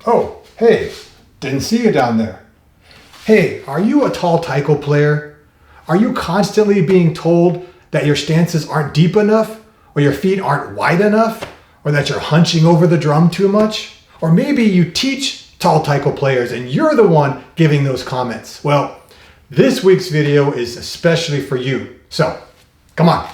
Oh, hey, didn't see you down there. Hey, are you a tall taiko player? Are you constantly being told that your stances aren't deep enough, or your feet aren't wide enough, or that you're hunching over the drum too much? Or maybe you teach tall taiko players and you're the one giving those comments. Well, this week's video is especially for you. So, come on.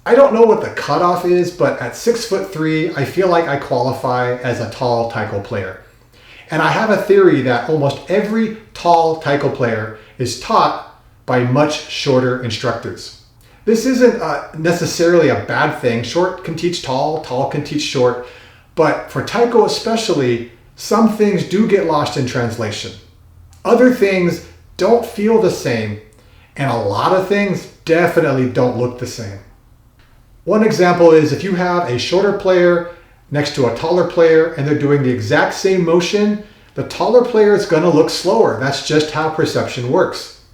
I don't know what the cutoff is, but at 6'3", I feel like I qualify as a tall taiko player. And I have a theory that almost every tall taiko player is taught by much shorter instructors. This isn't necessarily a bad thing. Short can teach tall, tall can teach short. But for taiko especially, some things do get lost in translation. Other things don't feel the same, and a lot of things definitely don't look the same. One example is if you have a shorter player next to a taller player and they're doing the exact same motion, the taller player is going to look slower. That's just how perception works.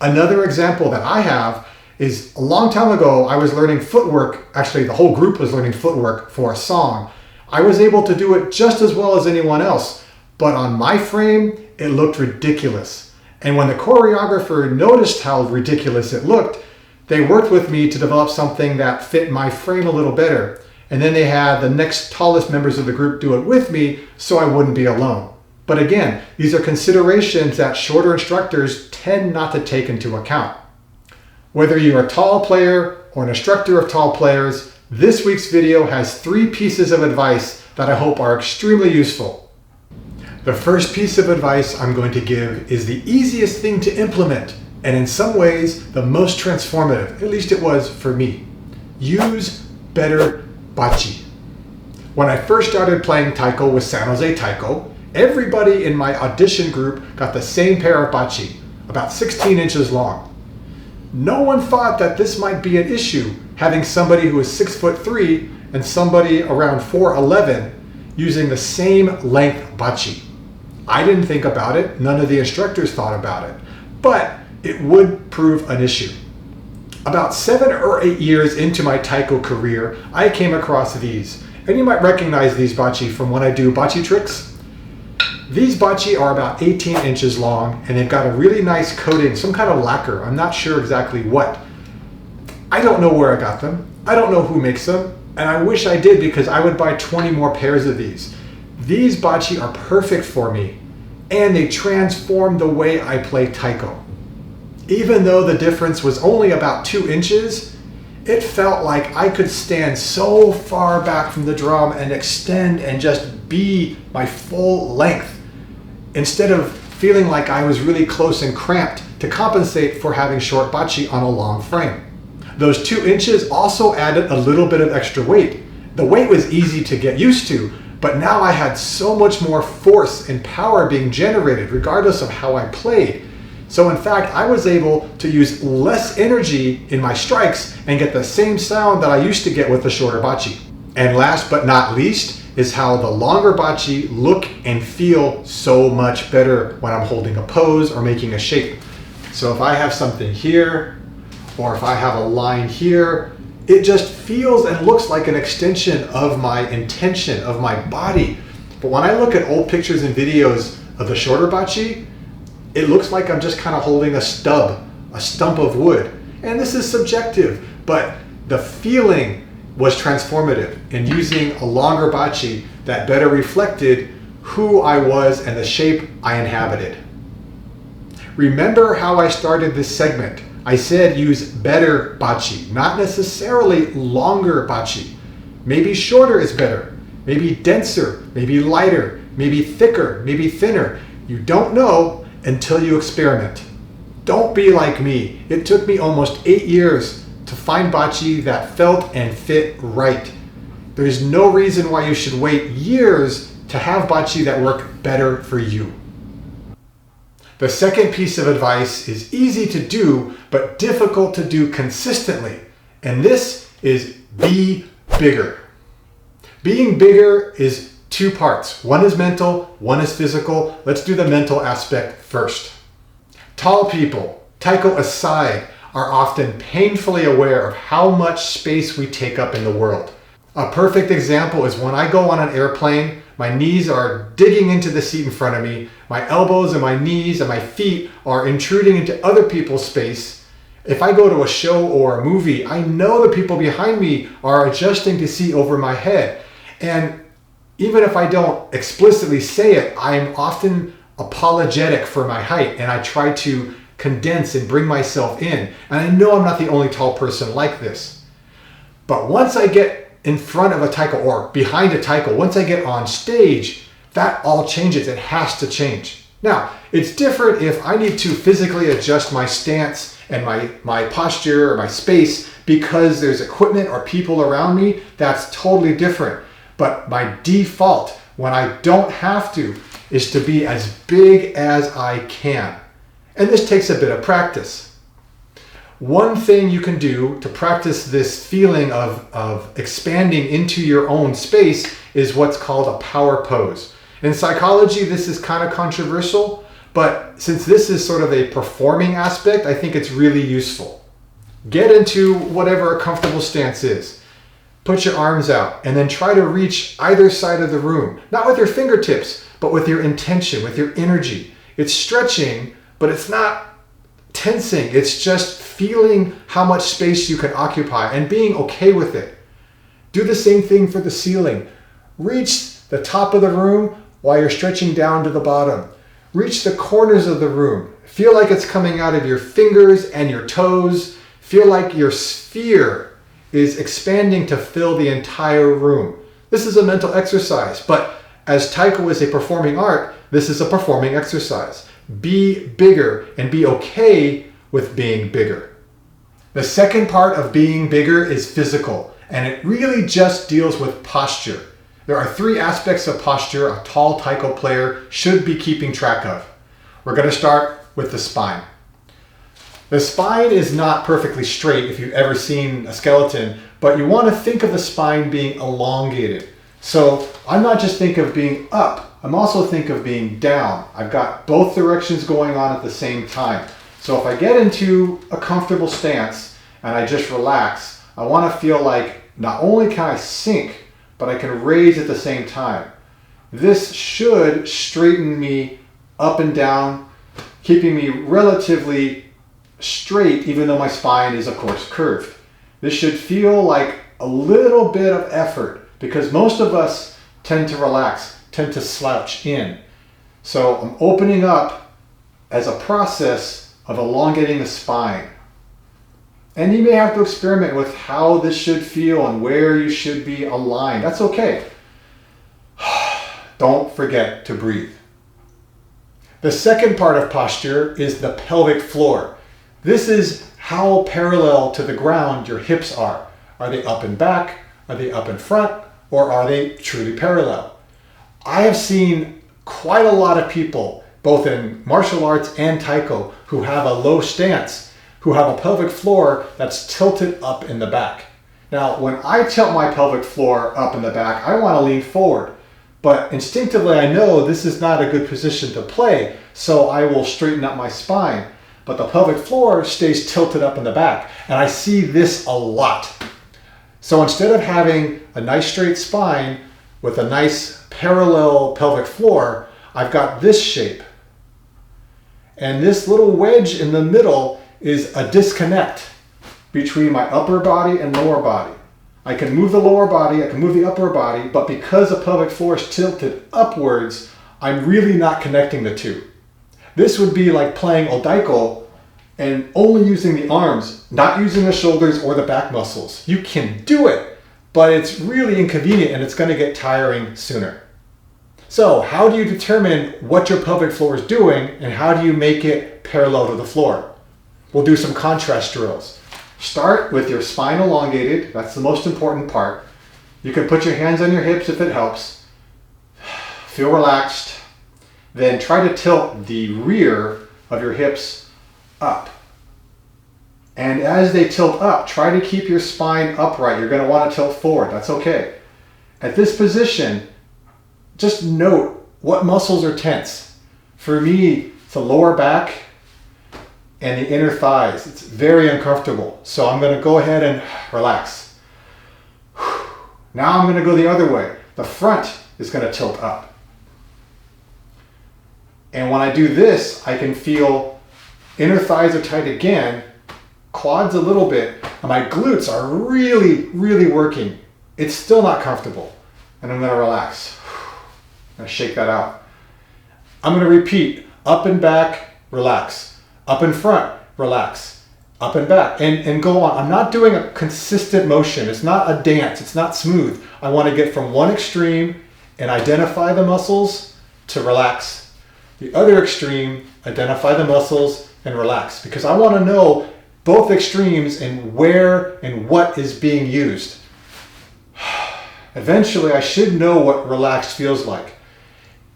Another example that I have is a long time ago, I was learning footwork. Actually, the whole group was learning footwork for a song. I was able to do it just as well as anyone else, but on my frame, it looked ridiculous. And when the choreographer noticed how ridiculous it looked, they worked with me to develop something that fit my frame a little better. And then they had the next tallest members of the group do it with me so I wouldn't be alone. But again, these are considerations that shorter instructors tend not to take into account. Whether you're a tall player or an instructor of tall players, this week's video has 3 pieces of advice that I hope are extremely useful. The first piece of advice I'm going to give is the easiest thing to implement, and in some ways, the most transformative, at least it was for me. Use Better Bachi. When I first started playing taiko with San Jose Taiko, everybody in my audition group got the same pair of bachi, about 16 inches long. No one thought that this might be an issue, having somebody who is 6'3" and somebody around 4'11" using the same length bachi. I didn't think about it, none of the instructors thought about it, but it would prove an issue. About 7 or 8 years into my taiko career, I came across these. And you might recognize these bachi from when I do bachi tricks. These bachi are about 18 inches long, and they've got a really nice coating, some kind of lacquer. I'm not sure exactly what. I don't know where I got them. I don't know who makes them, and I wish I did because I would buy 20 more pairs of these. These bachi are perfect for me, and they transform the way I play taiko. Even though the difference was only about 2 inches, it felt like I could stand so far back from the drum and extend and just be my full length, instead of feeling like I was really close and cramped to compensate for having short bachi on a long frame. Those 2 inches also added a little bit of extra weight. The weight was easy to get used to, but now I had so much more force and power being generated regardless of how I played. So in fact, I was able to use less energy in my strikes and get the same sound that I used to get with the shorter bachi. And last but not least is how the longer bachi look and feel so much better when I'm holding a pose or making a shape. So if I have something here, or if I have a line here, it just feels and looks like an extension of my intention, of my body. But when I look at old pictures and videos of the shorter bachi, it looks like I'm just kind of holding a stump of wood. And this is subjective, but the feeling was transformative in using a longer bachi that better reflected who I was and the shape I inhabited. Remember how I started this segment. I said use better bachi, not necessarily longer bachi. Maybe shorter is better, maybe denser, maybe lighter, maybe thicker, maybe thinner. You don't know until you experiment. Don't be like me. It took me almost 8 years to find bachi that felt and fit right. There's no reason why you should wait years to have bachi that work better for you. The second piece of advice is easy to do, but difficult to do consistently. And this is be bigger. Being bigger is two parts. One is mental, one is physical. Let's do the mental aspect first. Tall people, Taiko aside, are often painfully aware of how much space we take up in the world. A perfect example is when I go on an airplane, my knees are digging into the seat in front of me, my elbows and my knees and my feet are intruding into other people's space. If I go to a show or a movie, I know the people behind me are adjusting to see over my head. And even if I don't explicitly say it, I'm often apologetic for my height and I try to condense and bring myself in. And I know I'm not the only tall person like this. But once I get in front of a Taiko or behind a Taiko, once I get on stage, that all changes. It has to change. Now, it's different if I need to physically adjust my stance and my posture or my space because there's equipment or people around me. That's totally different. But my default, when I don't have to, is to be as big as I can. And this takes a bit of practice. One thing you can do to practice this feeling of expanding into your own space is what's called a power pose. In psychology, this is kind of controversial, but since this is sort of a performing aspect, I think it's really useful. Get into whatever a comfortable stance is. Put your arms out and then try to reach either side of the room. Not with your fingertips, but with your intention, with your energy. It's stretching, but it's not tensing. It's just feeling how much space you can occupy and being okay with it. Do the same thing for the ceiling. Reach the top of the room while you're stretching down to the bottom. Reach the corners of the room. Feel like it's coming out of your fingers and your toes. Feel like your sphere is expanding to fill the entire room. This is a mental exercise, but as Taiko is a performing art, this is a performing exercise. Be bigger and be okay with being bigger. The second part of being bigger is physical, and it really just deals with posture. There are three aspects of posture a tall Taiko player should be keeping track of. We're going to start with the spine. The spine is not perfectly straight if you've ever seen a skeleton, but you want to think of the spine being elongated. So I'm not just thinking of being up, I'm also thinking of being down. I've got both directions going on at the same time. So if I get into a comfortable stance and I just relax, I want to feel like not only can I sink, but I can raise at the same time. This should straighten me up and down, keeping me relatively straight, even though my spine is of course curved. This should feel like a little bit of effort because most of us tend to relax, tend to slouch in. So I'm opening up as a process of elongating the spine. And you may have to experiment with how this should feel and where you should be aligned. That's okay. Don't forget to breathe. The second part of posture is the pelvic floor. This is how parallel to the ground your hips are. Are they up and back? Are they up and front? Or are they truly parallel? I have seen quite a lot of people, both in martial arts and Taiko, who have a low stance, who have a pelvic floor that's tilted up in the back. Now, when I tilt my pelvic floor up in the back, I want to lean forward. But instinctively, I know this is not a good position to play, so I will straighten up my spine. But the pelvic floor stays tilted up in the back, and I see this a lot. So instead of having a nice straight spine with a nice parallel pelvic floor, I've got this shape. And this little wedge in the middle is a disconnect between my upper body and lower body. I can move the lower body, I can move the upper body, but because the pelvic floor is tilted upwards, I'm really not connecting the two. This would be like playing Odaiko and only using the arms, not using the shoulders or the back muscles. You can do it, but it's really inconvenient and it's going to get tiring sooner. So how do you determine what your pelvic floor is doing and how do you make it parallel to the floor? We'll do some contrast drills. Start with your spine elongated. That's the most important part. You can put your hands on your hips if it helps. Feel relaxed. Then try to tilt the rear of your hips up. And as they tilt up, try to keep your spine upright. You're going to want to tilt forward. That's okay. At this position, just note what muscles are tense. For me, it's the lower back and the inner thighs. It's very uncomfortable. So I'm going to go ahead and relax. Now I'm going to go the other way. The front is going to tilt up. And when I do this, I can feel inner thighs are tight again, quads a little bit, and my glutes are really, really working. It's still not comfortable. And I'm going to relax. I'm going to shake that out. I'm going to repeat up and back, relax. Up and front, relax. Up and back, and go on. I'm not doing a consistent motion. It's not a dance. It's not smooth. I want to get from one extreme and identify the muscles to relax. The other extreme, identify the muscles and relax, because I want to know both extremes and where and what is being used. Eventually, I should know what relaxed feels like.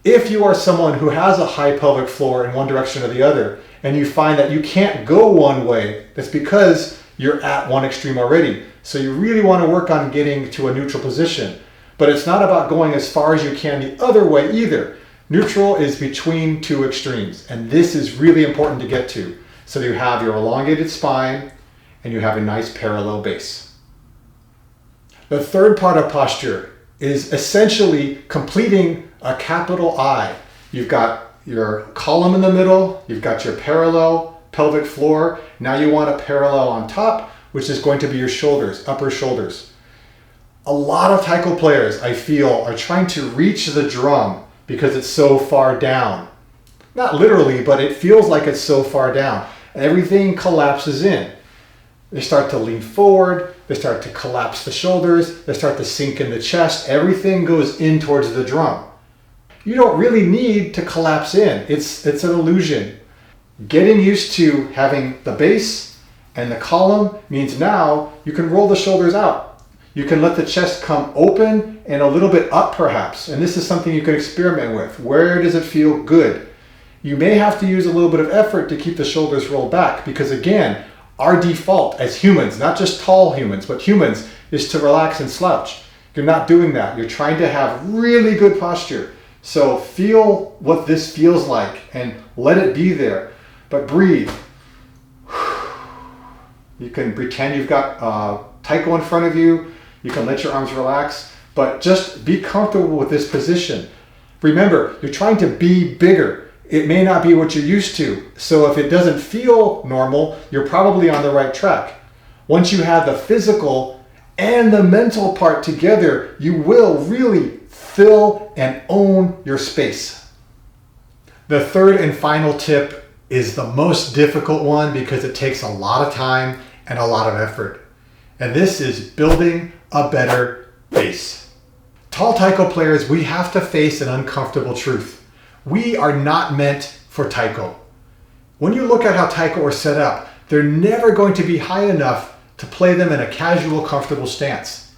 If you are someone who has a high pelvic floor in one direction or the other, and you find that you can't go one way, that's because you're at one extreme already. So you really want to work on getting to a neutral position. But it's not about going as far as you can the other way either. Neutral is between two extremes, and this is really important to get to. So you have your elongated spine, and you have a nice parallel base. The third part of posture is essentially completing a capital I. You've got your column in the middle, you've got your parallel pelvic floor. Now you want a parallel on top, which is going to be your shoulders, upper shoulders. A lot of taiko players, I feel, are trying to reach the drum because it's so far down. Not literally, but it feels like it's so far down. And everything collapses in. They start to lean forward, they start to collapse the shoulders, they start to sink in the chest. Everything goes in towards the drum. You don't really need to collapse in. It's an illusion. Getting used to having the base and the column means now you can roll the shoulders out. You can let the chest come open and a little bit up perhaps. And this is something you can experiment with. Where does it feel good? You may have to use a little bit of effort to keep the shoulders rolled back, because again, our default as humans, not just tall humans, but humans, is to relax and slouch. You're not doing that. You're trying to have really good posture. So feel what this feels like and let it be there. But breathe. You can pretend you've got Taiko in front of you. You can let your arms relax, but just be comfortable with this position. Remember, you're trying to be bigger. It may not be what you're used to. So if it doesn't feel normal, you're probably on the right track. Once you have the physical and the mental part together, you will really fill and own your space. The third and final tip is the most difficult one because it takes a lot of time and a lot of effort. And this is building a better base. Tall taiko players, we have to face an uncomfortable truth. We are not meant for taiko. When you look at how taiko are set up, they're never going to be high enough to play them in a casual, comfortable stance.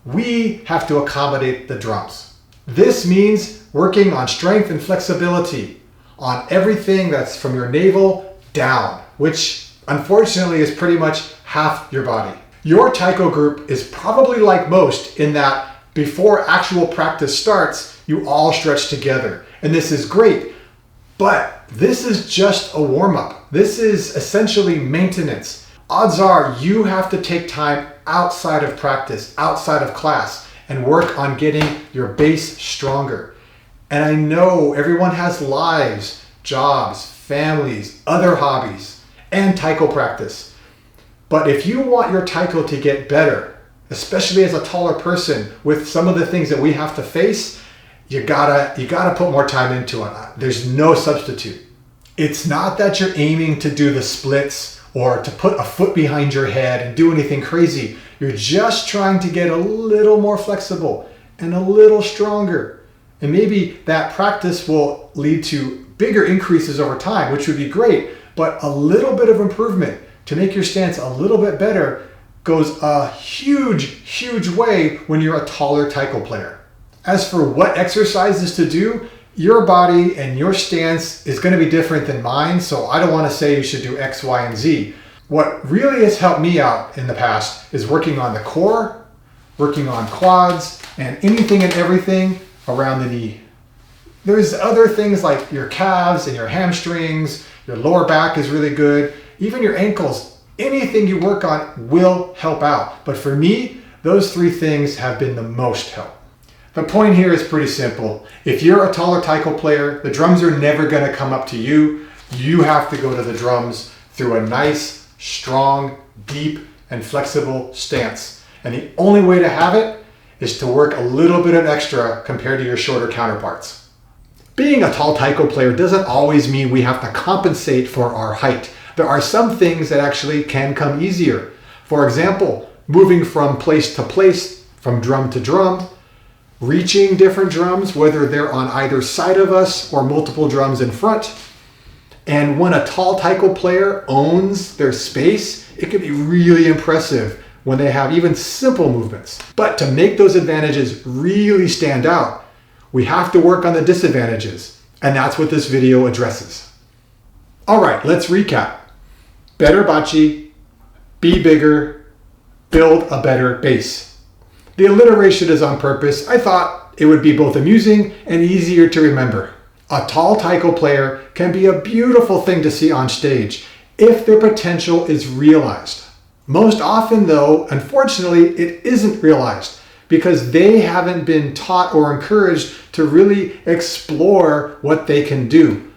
We have to accommodate the drums. This means working on strength and flexibility on everything that's from your navel down, which unfortunately is pretty much half your body. Your taiko group is probably like most in that before actual practice starts, you all stretch together. And this is great, but this is just a warm-up. This is essentially maintenance. Odds are you have to take time outside of practice, outside of class, and work on getting your base stronger. And I know everyone has lives, jobs, families, other hobbies, and taiko practice. But if you want your taiko to get better, especially as a taller person with some of the things that we have to face, you gotta put more time into it. There's no substitute. It's not that you're aiming to do the splits or to put a foot behind your head and do anything crazy. You're just trying to get a little more flexible and a little stronger. And maybe that practice will lead to bigger increases over time, which would be great, but a little bit of improvement to make your stance a little bit better goes a huge, huge way when you're a taller taiko player. As for what exercises to do, your body and your stance is going to be different than mine, so I don't want to say you should do X, Y, and Z. What really has helped me out in the past is working on the core, working on quads and anything and everything around the knee. There's other things like your calves and your hamstrings, your lower back is really good, even your ankles. Anything you work on will help out. But for me, those three things have been the most help. The point here is pretty simple. If you're a taller taiko player, the drums are never going to come up to you. You have to go to the drums through a nice, strong, deep, and flexible stance. And the only way to have it is to work a little bit of extra compared to your shorter counterparts. Being a tall taiko player doesn't always mean we have to compensate for our height. There are some things that actually can come easier. For example, moving from place to place, from drum to drum, reaching different drums, whether they're on either side of us or multiple drums in front. And when a tall taiko player owns their space, it can be really impressive when they have even simple movements. But to make those advantages really stand out, we have to work on the disadvantages. And that's what this video addresses. All right, let's recap. Better bachi, be bigger, build a better bass. The alliteration is on purpose. I thought it would be both amusing and easier to remember. A tall taiko player can be a beautiful thing to see on stage if their potential is realized. Most often though, unfortunately, it isn't realized because they haven't been taught or encouraged to really explore what they can do.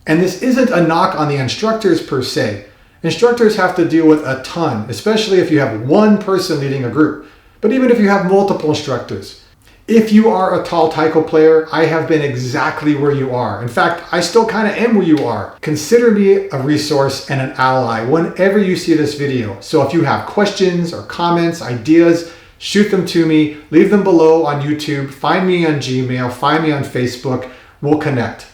And this isn't a knock on the instructors per se. Instructors have to deal with a ton, especially if you have one person leading a group. But even if you have multiple instructors. If you are a tall taiko player, I have been exactly where you are. In fact, I still kind of am where you are. Consider me a resource and an ally whenever you see this video. So if you have questions or comments, ideas, shoot them to me, leave them below on YouTube, find me on Gmail, find me on Facebook, we'll connect.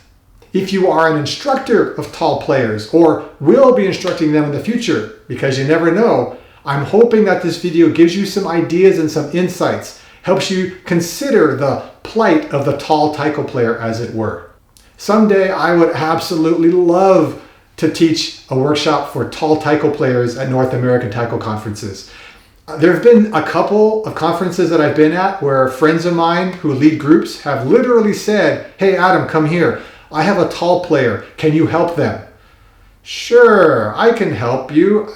If you are an instructor of tall players or will be instructing them in the future, because you never know, I'm hoping that this video gives you some ideas and some insights, helps you consider the plight of the tall taiko player, as it were. Someday I would absolutely love to teach a workshop for tall taiko players at North American Taiko conferences. There have been a couple of conferences that I've been at where friends of mine who lead groups have literally said, "Hey Adam, come here. I have a tall player. Can you help them?" Sure, I can help you.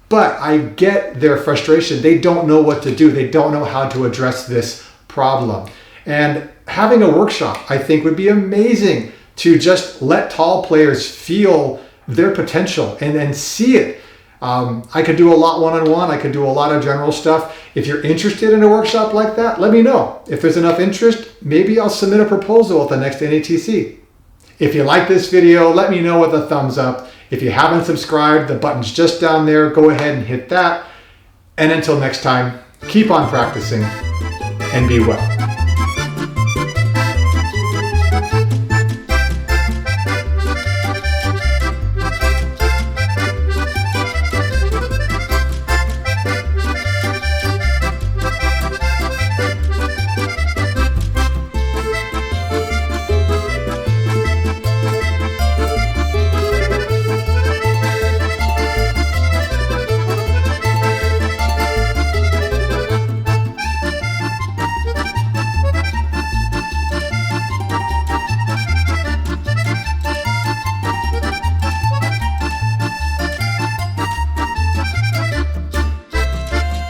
But I get their frustration. They don't know what to do. They don't know how to address this problem. And having a workshop, I think, would be amazing to just let tall players feel their potential and then see it. I could do a lot one-on-one. I could do a lot of general stuff. If you're interested in a workshop like that, let me know. If there's enough interest, maybe I'll submit a proposal at the next NATC. If you like this video, let me know with a thumbs up. If you haven't subscribed, the button's just down there. Go ahead and hit that. And until next time, keep on practicing and be well.